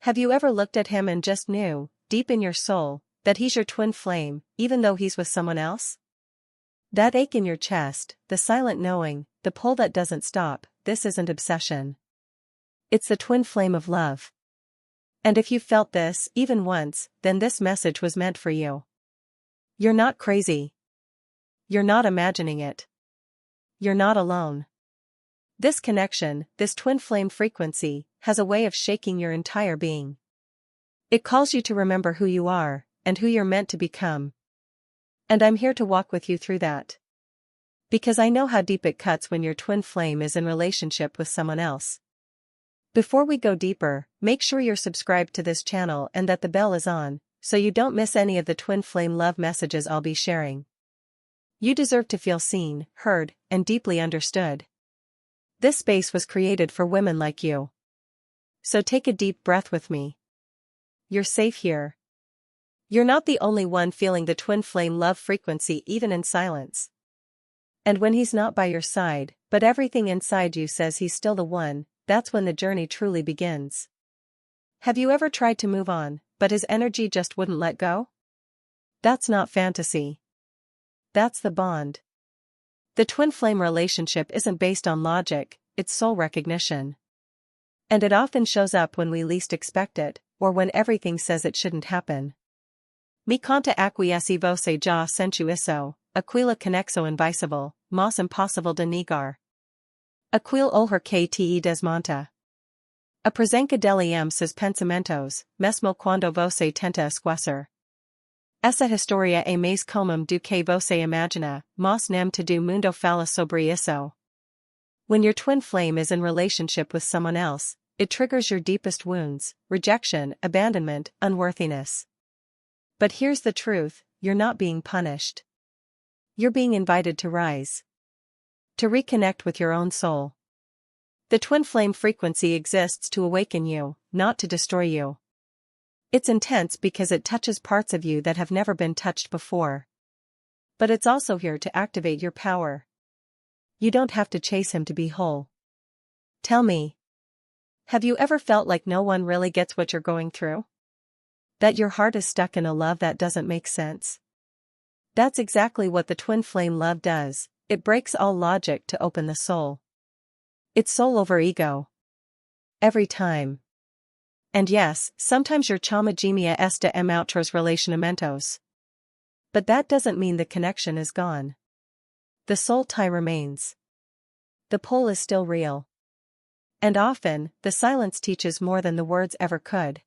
Have you ever looked at him and just knew, deep in your soul, that he's your twin flame, even though he's with someone else? That ache in your chest, the silent knowing, the pull that doesn't stop, this isn't obsession. It's the twin flame of love. And if you felt this, even once, then this message was meant for you. You're not crazy. You're not imagining it. You're not alone. This connection, this twin flame frequency, has a way of shaking your entire being. It calls you to remember who you are, and who you're meant to become. And I'm here to walk with you through that. Because I know how deep it cuts when your twin flame is in relationship with someone else. Before we go deeper, make sure you're subscribed to this channel and that the bell is on, so you don't miss any of the twin flame love messages I'll be sharing. You deserve to feel seen, heard, and deeply understood. This space was created for women like you. So take a deep breath with me. You're safe here. You're not the only one feeling the twin flame love frequency even in silence. And when he's not by your side, but everything inside you says he's still the one, that's when the journey truly begins. Have you ever tried to move on, but his energy just wouldn't let go? That's not fantasy. That's the bond. The twin flame relationship isn't based on logic, it's soul recognition. And it often shows up when we least expect it, or when everything says it shouldn't happen. Mi conta acquiesce você já sentiu isso, aquilo conexo invisível, mas impossível de negar. Aquilo olhar que te desmonta. Apresenta dele seus pensamentos, mesmo quando você tenta esquecer. Essa história é mais comum do que você imagina, mas nem todo mundo fala sobre isso. When your twin flame is in relationship with someone else, it triggers your deepest wounds, rejection, abandonment, unworthiness. But here's the truth, you're not being punished. You're being invited to rise. To reconnect with your own soul. The twin flame frequency exists to awaken you, not to destroy you. It's intense because it touches parts of you that have never been touched before. But it's also here to activate your power. You don't have to chase him to be whole. Tell me. Have you ever felt like no one really gets what you're going through? That your heart is stuck in a love that doesn't make sense? That's exactly what the twin flame love does, it breaks all logic to open the soul. It's soul over ego. Every time. And yes, sometimes your chama gemia esta em outros relacionamentos. But that doesn't mean the connection is gone. The soul tie remains. The pull is still real. And often, the silence teaches more than the words ever could.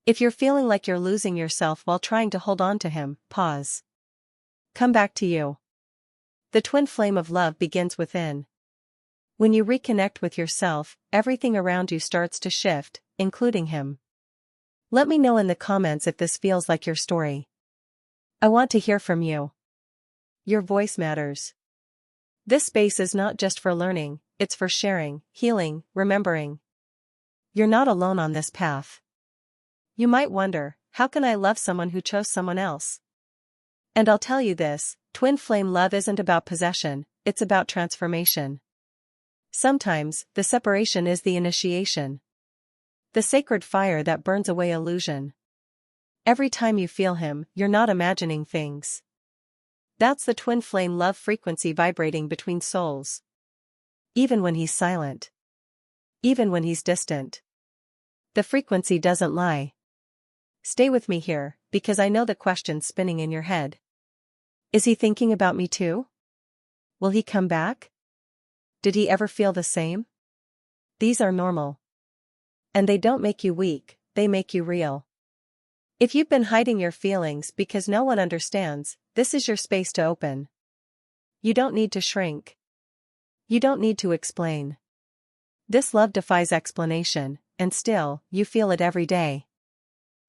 If you're feeling like you're losing yourself while trying to hold on to him, pause. Come back to you. The twin flame of love begins within. When you reconnect with yourself, everything around you starts to shift, including him. Let me know in the comments if this feels like your story. I want to hear from you. Your voice matters. This space is not just for learning, it's for sharing, healing, remembering. You're not alone on this path. You might wonder, how can I love someone who chose someone else? And I'll tell you this, twin flame love isn't about possession, it's about transformation. Sometimes, the separation is the initiation. The sacred fire that burns away illusion. Every time you feel him, you're not imagining things. That's the twin flame love frequency vibrating between souls. Even when he's silent. Even when he's distant. The frequency doesn't lie. Stay with me here, because I know the question's spinning in your head. Is he thinking about me too? Will he come back? Did he ever feel the same? These are normal. And they don't make you weak, they make you real. If you've been hiding your feelings because no one understands, this is your space to open. You don't need to shrink. You don't need to explain. This love defies explanation, and still, you feel it every day.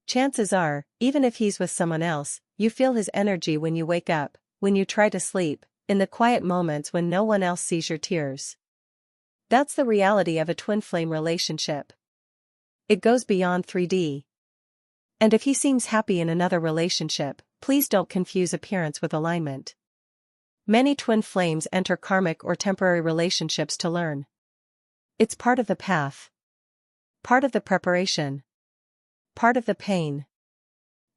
Chances are, even if he's with someone else, you feel his energy when you wake up, when you try to sleep, in the quiet moments when no one else sees your tears. That's the reality of a twin flame relationship. It goes beyond 3D. And if he seems happy in another relationship, please don't confuse appearance with alignment. Many twin flames enter karmic or temporary relationships to learn. It's part of the path. Part of the preparation. part of the pain.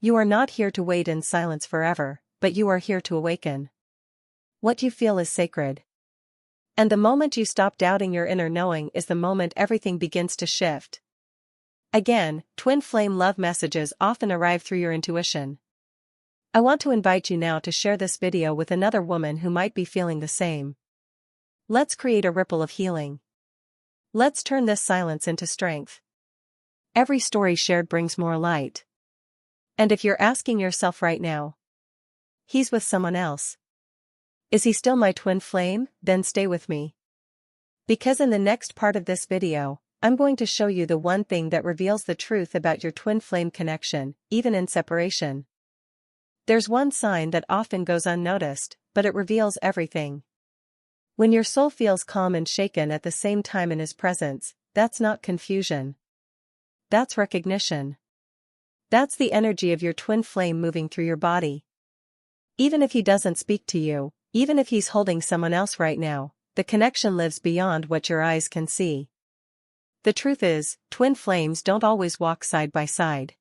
You are not here to wait in silence forever, but you are here to awaken. What you feel is sacred. And the moment you stop doubting your inner knowing is the moment everything begins to shift. Again, twin flame love messages often arrive through your intuition. I want to invite you now to share this video with another woman who might be feeling the same. Let's create a ripple of healing. Let's turn this silence into strength. Every story shared brings more light. And if you're asking yourself right now, he's with someone else. Is he still my twin flame? Then stay with me. Because in the next part of this video, I'm going to show you the one thing that reveals the truth about your twin flame connection, even in separation. There's one sign that often goes unnoticed, but it reveals everything. When your soul feels calm and shaken at the same time in his presence, that's not confusion. That's recognition. That's the energy of your twin flame moving through your body. Even if he doesn't speak to you, even if he's holding someone else right now, the connection lives beyond what your eyes can see. The truth is, twin flames don't always walk side by side.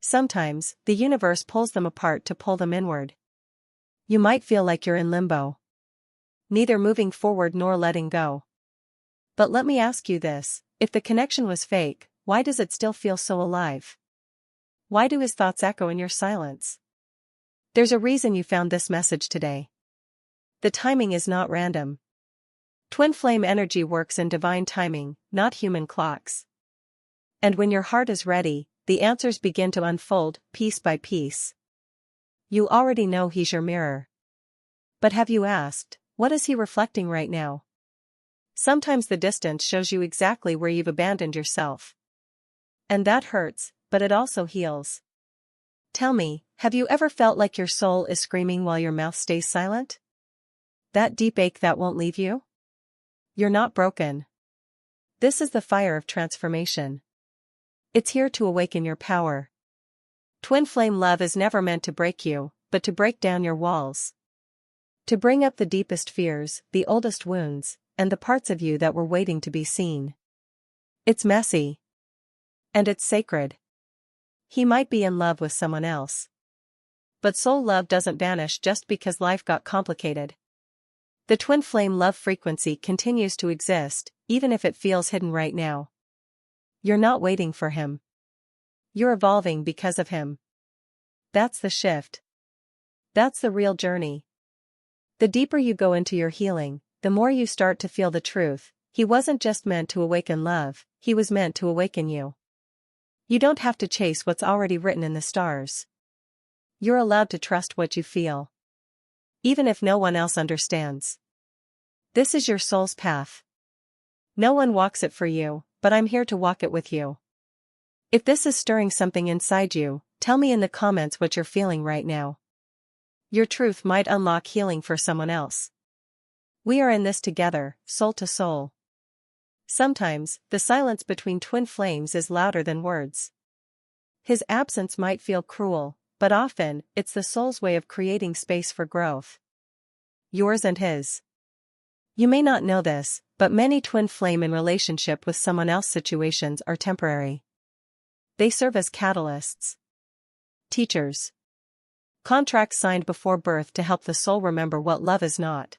Sometimes, the universe pulls them apart to pull them inward. You might feel like you're in limbo. Neither moving forward nor letting go. But let me ask you this, if the connection was fake, why does it still feel so alive? Why do his thoughts echo in your silence? There's a reason you found this message today. The timing is not random. Twin flame energy works in divine timing, not human clocks. And when your heart is ready, the answers begin to unfold, piece by piece. You already know he's your mirror. But have you asked, what is he reflecting right now? Sometimes the distance shows you exactly where you've abandoned yourself. And that hurts, but it also heals. Tell me, have you ever felt like your soul is screaming while your mouth stays silent? That deep ache that won't leave you? You're not broken. This is the fire of transformation. It's here to awaken your power. Twin flame love is never meant to break you, but to break down your walls. To bring up the deepest fears, the oldest wounds, and the parts of you that were waiting to be seen. It's messy. And it's sacred. He might be in love with someone else. But soul love doesn't vanish just because life got complicated. The twin flame love frequency continues to exist, even if it feels hidden right now. You're not waiting for him. You're evolving because of him. That's the shift. That's the real journey. The deeper you go into your healing, the more you start to feel the truth. He wasn't just meant to awaken love, he was meant to awaken you. You don't have to chase what's already written in the stars. You're allowed to trust what you feel. Even if no one else understands. This is your soul's path. No one walks it for you, but I'm here to walk it with you. If this is stirring something inside you, tell me in the comments what you're feeling right now. Your truth might unlock healing for someone else. We are in this together, soul to soul. Sometimes, the silence between twin flames is louder than words. His absence might feel cruel, but often, it's the soul's way of creating space for growth. Yours and his. You may not know this, but many twin flame in relationship with someone else situations are temporary. They serve as catalysts. Teachers. Contracts signed before birth to help the soul remember what love is not.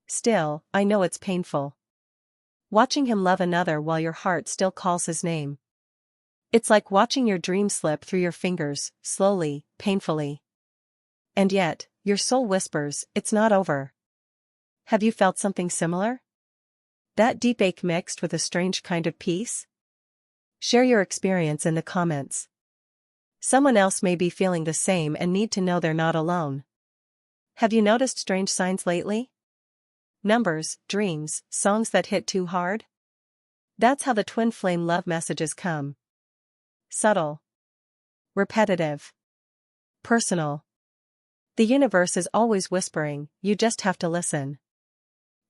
Still, I know it's painful. Watching him love another while your heart still calls his name. It's like watching your dream slip through your fingers, slowly, painfully. And yet, your soul whispers, it's not over. Have you felt something similar? That deep ache mixed with a strange kind of peace? Share your experience in the comments. Someone else may be feeling the same and need to know they're not alone. Have you noticed strange signs lately? Numbers, dreams, songs that hit too hard? That's how the twin flame love messages come. Subtle. Repetitive. Personal. The universe is always whispering, you just have to listen.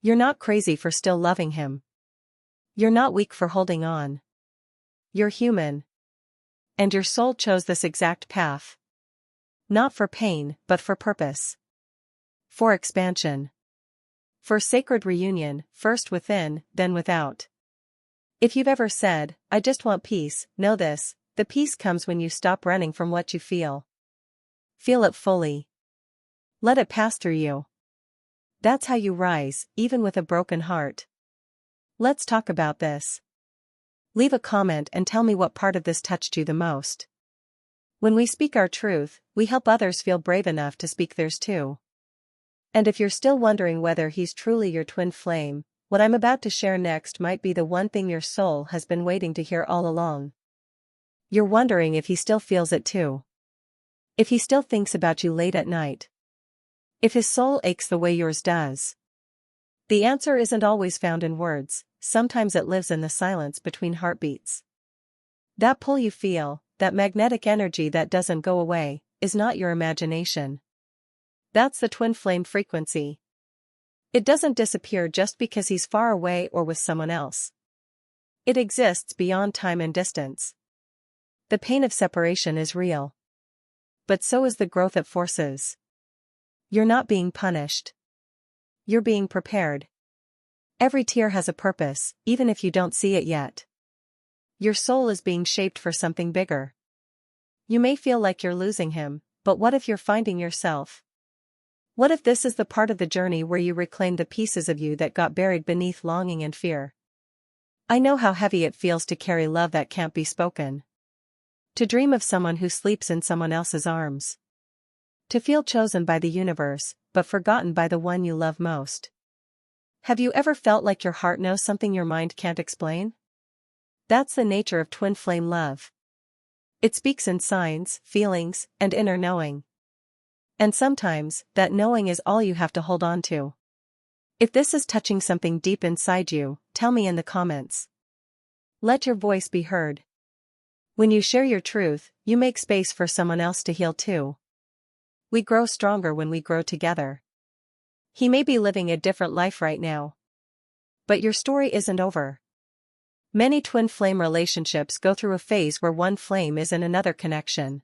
You're not crazy for still loving him. You're not weak for holding on. You're human. And your soul chose this exact path. Not for pain, but for purpose. For expansion. For sacred reunion, first within, then without. If you've ever said, I just want peace, know this, The peace comes when you stop running from what you feel. Feel it fully. Let it pass through you. That's how you rise, even with a broken heart. Let's talk about this. Leave a comment and tell me what part of this touched you the most. When we speak our truth, we help others feel brave enough to speak theirs too. And if you're still wondering whether he's truly your twin flame, what I'm about to share next might be the one thing your soul has been waiting to hear all along. You're wondering if he still feels it too. If he still thinks about you late at night. If his soul aches the way yours does. The answer isn't always found in words, sometimes it lives in the silence between heartbeats. That pull you feel, that magnetic energy that doesn't go away, is not your imagination. That's the twin flame frequency. It doesn't disappear just because he's far away or with someone else. It exists beyond time and distance. The pain of separation is real. But so is the growth it forces. You're not being punished. You're being prepared. Every tear has a purpose, even if you don't see it yet. Your soul is being shaped for something bigger. You may feel like you're losing him, but what if you're finding yourself? What if this is the part of the journey where you reclaim the pieces of you that got buried beneath longing and fear? I know how heavy it feels to carry love that can't be spoken. To dream of someone who sleeps in someone else's arms. To feel chosen by the universe, but forgotten by the one you love most. Have you ever felt like your heart knows something your mind can't explain? That's the nature of twin flame love. It speaks in signs, feelings, and inner knowing. And sometimes, that knowing is all you have to hold on to. If this is touching something deep inside you, tell me in the comments. Let your voice be heard. When you share your truth, you make space for someone else to heal too. We grow stronger when we grow together. He may be living a different life right now. But your story isn't over. Many twin flame relationships go through a phase where one flame is in another connection.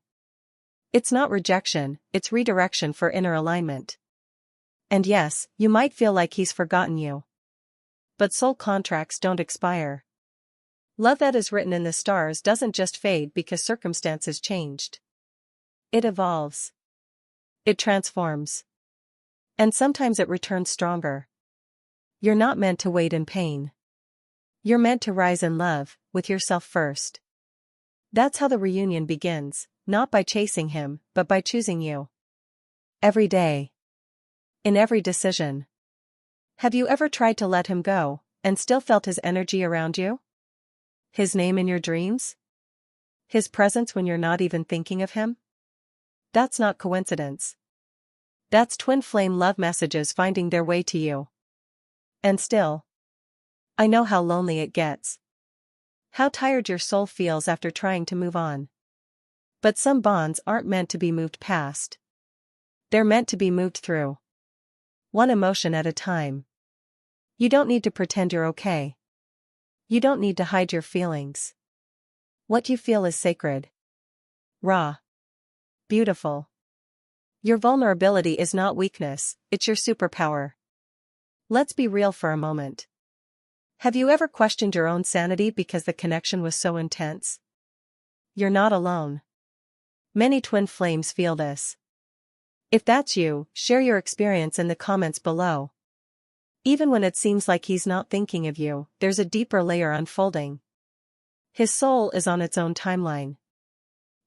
It's not rejection, it's redirection for inner alignment. And yes, you might feel like he's forgotten you. But soul contracts don't expire. Love that is written in the stars doesn't just fade because circumstances changed. It evolves. It transforms. And sometimes it returns stronger. You're not meant to wait in pain. You're meant to rise in love, with yourself first. That's how the reunion begins, not by chasing him, but by choosing you. Every day. In every decision. Have you ever tried to let him go, and still felt his energy around you? His name in your dreams? His presence when you're not even thinking of him? That's not coincidence. That's twin flame love messages finding their way to you. And still. I know how lonely it gets. How tired your soul feels after trying to move on. But some bonds aren't meant to be moved past. They're meant to be moved through. One emotion at a time. You don't need to pretend you're okay. You don't need to hide your feelings. What you feel is sacred. Raw. Beautiful. Your vulnerability is not weakness, it's your superpower. Let's be real for a moment. Have you ever questioned your own sanity because the connection was so intense? You're not alone. Many twin flames feel this. If that's you, share your experience in the comments below. Even when it seems like he's not thinking of you, there's a deeper layer unfolding. His soul is on its own timeline.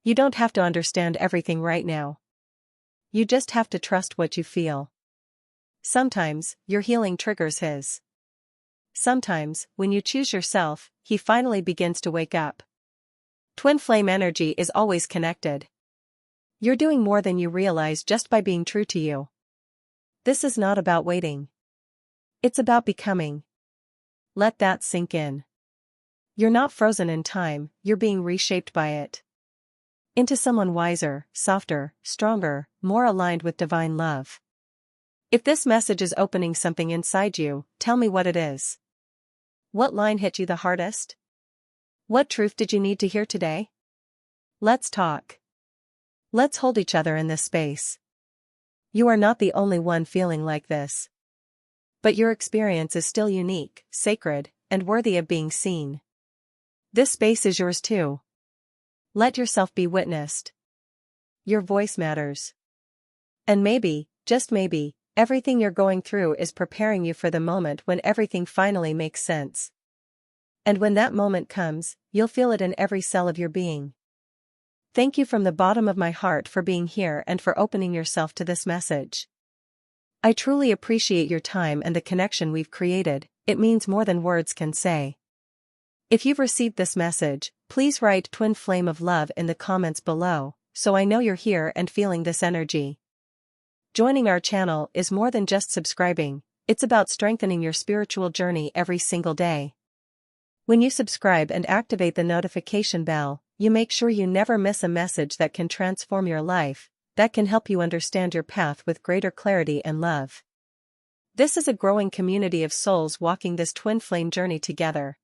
You don't have to understand everything right now. You just have to trust what you feel. Sometimes, your healing triggers his. Sometimes, when you choose yourself, he finally begins to wake up. Twin flame energy is always connected. You're doing more than you realize just by being true to you. This is not about waiting. It's about becoming. Let that sink in. You're not frozen in time, you're being reshaped by it. Into someone wiser, softer, stronger, more aligned with divine love. If this message is opening something inside you, tell me what it is. What line hit you the hardest? What truth did you need to hear today? Let's talk. Let's hold each other in this space. You are not the only one feeling like this. But your experience is still unique, sacred, and worthy of being seen. This space is yours too. Let yourself be witnessed. Your voice matters. And maybe, just maybe, everything you're going through is preparing you for the moment when everything finally makes sense. And when that moment comes, you'll feel it in every cell of your being. Thank you from the bottom of my heart for being here and for opening yourself to this message. I truly appreciate your time and the connection we've created. It means more than words can say. If you've received this message, please write twin flame of love in the comments below, so I know you're here and feeling this energy. Joining our channel is more than just subscribing, it's about strengthening your spiritual journey every single day. When you subscribe and activate the notification bell, you make sure you never miss a message that can transform your life, that can help you understand your path with greater clarity and love. This is a growing community of souls walking this twin flame journey together.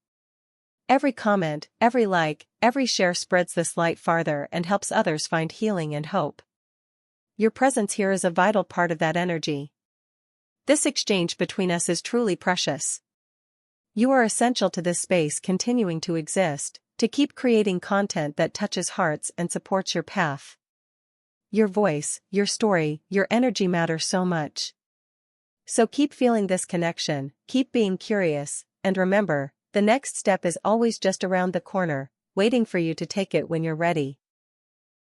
Every comment, every like, every share spreads this light farther and helps others find healing and hope. Your presence here is a vital part of that energy. This exchange between us is truly precious. You are essential to this space continuing to exist, to keep creating content that touches hearts and supports your path. Your voice, your story, your energy matter so much. So keep feeling this connection, keep being curious, and remember, the next step is always just around the corner, waiting for you to take it when you're ready.